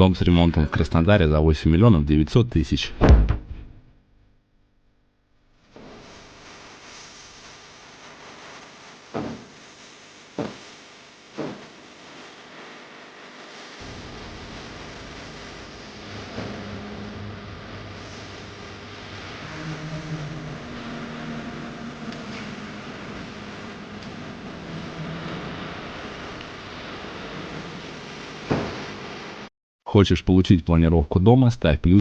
Дом с ремонтом в Краснодаре за 8 миллионов 900 тысяч. Хочешь получить планировку дома, ставь плюс.